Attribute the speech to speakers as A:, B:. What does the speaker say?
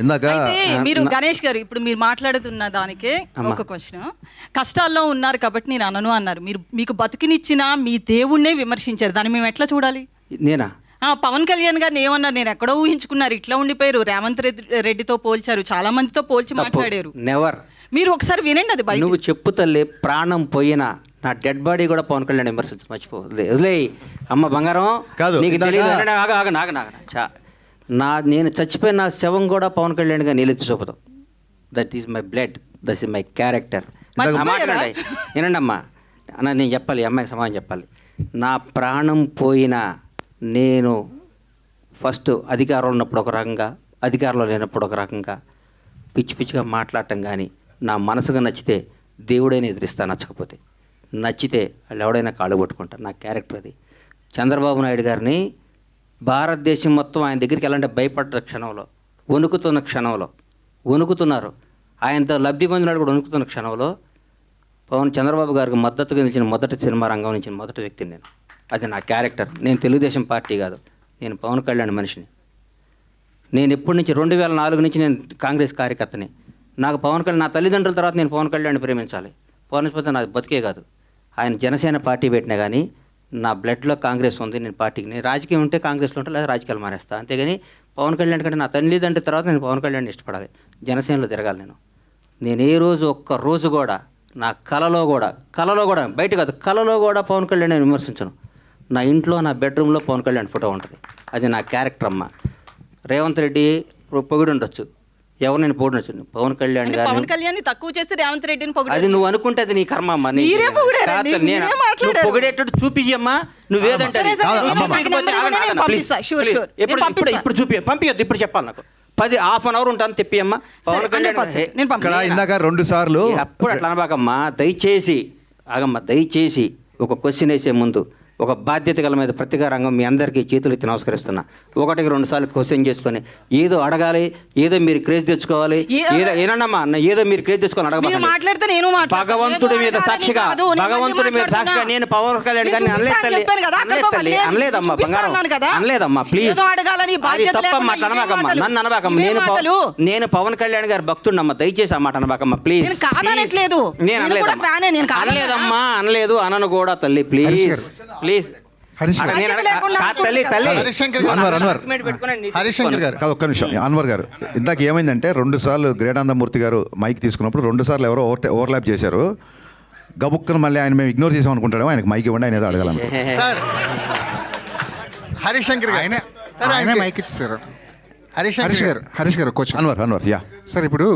A: ఇందాక
B: మీరు గణేష్ గారు ఇప్పుడు మీరు మాట్లాడుతున్న దానికే ఒక క్వశ్చన్. కష్టాల్లో ఉన్నారు కాబట్టి నేను అనను అన్నారు. మీరు మీకు బతుకునిచ్చిన మీ దేవుణ్ణే విమర్శించారు. దాన్ని మేము ఎట్లా చూడాలి?
C: నేనా?
B: పవన్ కళ్యాణ్ గారిని ఏమన్నారు? నేను ఎక్కడో ఊహించుకున్నారు, ఇట్లా ఉండిపోయారు. రేవంత్ రెడ్డితో పోల్చారు, చాలా మందితో పోల్చి మాట్లాడారు.
C: నెవర్.
B: మీరు ఒకసారి వినండి అది బయట.
C: నువ్వు చెప్పు తల్లి, ప్రాణం పోయినా నా డెడ్ బాడీ కూడా పవన్ కళ్యాణ్ విమర్శించు, మర్చిపో. వదిలే అమ్మ బంగారం.
A: కాదు,
C: నీకు తెలియదు. నేను చచ్చిపోయిన నా శవం కూడా పవన్ కళ్యాణ్ గా నీళ్ళెత్తి చూపుతాం. That is my blood, that is my character. మాట్లాడండి, వినండి అమ్మా. అన్న నేను చెప్పాలి, అమ్మాయికి సమాధానం చెప్పాలి. నా ప్రాణం పోయినా నేను ఫస్ట్ అధికారంలో ఉన్నప్పుడు ఒక రకంగా, అధికారంలో లేనప్పుడు ఒక రకంగా పిచ్చి పిచ్చిగా మాట్లాడటం. కానీ నా మనసుగా నచ్చితే దేవుడైనా ఎదిరిస్తా, నచ్చకపోతే నచ్చితే వాళ్ళు ఎవడైనా కాళ్ళు పట్టుకుంటారు. నా క్యారెక్టర్ అది. చంద్రబాబు నాయుడు గారిని భారతదేశం మొత్తం ఆయన దగ్గరికి వెళ్ళాలంటే భయపడ్డ క్షణంలో, వణుకుతున్న క్షణంలో, వణుకుతున్నారు. ఆయనతో లబ్ధి పొందినాడు కూడా వణుకుతున్న క్షణంలో చంద్రబాబు గారికి మద్దతుగా నిలిచిన మొదటి సినిమా రంగం నుంచి మొదటి వ్యక్తిని నేను. అది నా క్యారెక్టర్. నేను తెలుగుదేశం పార్టీ కాదు, నేను పవన్ కళ్యాణ్ మనిషిని. నేను ఎప్పటి నుంచి 2004 నుంచి నేను కాంగ్రెస్ కార్యకర్తని. నాకు పవన్ కళ్యాణ్, నా తల్లిదండ్రుల తర్వాత నేను పవన్ కళ్యాణ్ ప్రేమించాలి. పవన్ నాది బతికే కాదు. ఆయన జనసేన పార్టీ పెట్టినా కానీ నా బ్లడ్లో కాంగ్రెస్ ఉంది. నేను పార్టీకి, నేను రాజకీయం ఉంటే కాంగ్రెస్లో ఉంటే లేదా రాజకీయాలు మానేస్తా. అంతేగాని పవన్ కళ్యాణ్ కంటే నా తల్లిదండ్రుల తర్వాత నేను పవన్ కళ్యాణ్ ఇష్టపడాలి. జనసేనలో తిరగాలి. నేను ఏ రోజు ఒక్క రోజు కూడా నా కలలో కూడా బయట కాదు, కలలో కూడా పవన్ కళ్యాణ్ నేను విమర్శించను. నా ఇంట్లో, నా బెడ్రూమ్లో పవన్ కళ్యాణ్ ఫోటో ఉంటుంది. అది నా క్యారెక్టర్ అమ్మ. రేవంత్ రెడ్డి పొగిడి ఉండొచ్చు, ఎవరు నేను పొగిడొచ్చు. పవన్ కళ్యాణ్ గారు,
B: పవన్ కళ్యాణ్ తక్కువ చేసి రేవంత్ రెడ్డిని
C: అది నువ్వు అనుకుంటే అది నీ కర్మ అమ్మ. పొగిడేటట్టు చూపించి అమ్మా. నువ్వేదంటే ఇప్పుడు చూపి పంపించద్దు, ఇప్పుడు చెప్పాలి. నాకు 10-half an hour ఉంటాను తెప్పి అమ్మా. పవన్ కళ్యాణ్
A: ఇందాక 2 సార్లు
C: అప్పుడు అట్లా అనబాకమ్మా. దయచేసి ఆగమ్మా, దయచేసి ఒక క్వశ్చన్ వేసే ముందు ఒక బాధ్యత గల మీద ప్రతిగా రంగం మీ అందరికీ చేతులు ఎత్తి నమస్కరిస్తున్నా. 1-2 సార్లు క్వశ్చన్ చేసుకొని ఏదో అడగాలి, ఏదో మీరు క్రేజ్ తెచ్చుకోవాలి, ఏనమ్మా ఏదో మీరు క్రేజ్ తెచ్చుకొని అడగ. భగవంతుడి మీద సాక్షిగా నేను పవన్ కళ్యాణ్ గారిని అనలేదమ్మా. బంగారం అనలేదమ్మా. ప్లీజ్ తప్పమ్మా, అట్లా అనబాకమ్మా, నన్ను అనబాకమ్మా. నేను పవన్ కళ్యాణ్ గారి భక్తుడినమ్మా. దయచేసి ఆ మాట అనబాకమ్మా ప్లీజ్. నేను అనలేదమ్మా, అనలేదు, అనను కూడా తల్లి. Please please.
A: హరిశంకర్ గారు ఒక్క నిమిషం. అన్వర్ గారు, ఇందాక ఏమైందంటే 2 సార్లు గ్రేటానందమూర్తి గారు మైక్ తీసుకున్నప్పుడు 2 సార్లు ఎవరో ఓవర్లాప్ చేశారు. గబుక్కను మళ్ళీ ఆయన మేము ఇగ్నోర్ చేసాం అనుకుంటాడేమో. ఆయనకు మైక్ ఇవ్వండి, ఆయన ఏదో అడగాలను.
D: హరిశంకర్ గారు మైక్ ఇచ్చారు. హరీష్ గారు, అన్వర్ యా సార్. ఇప్పుడు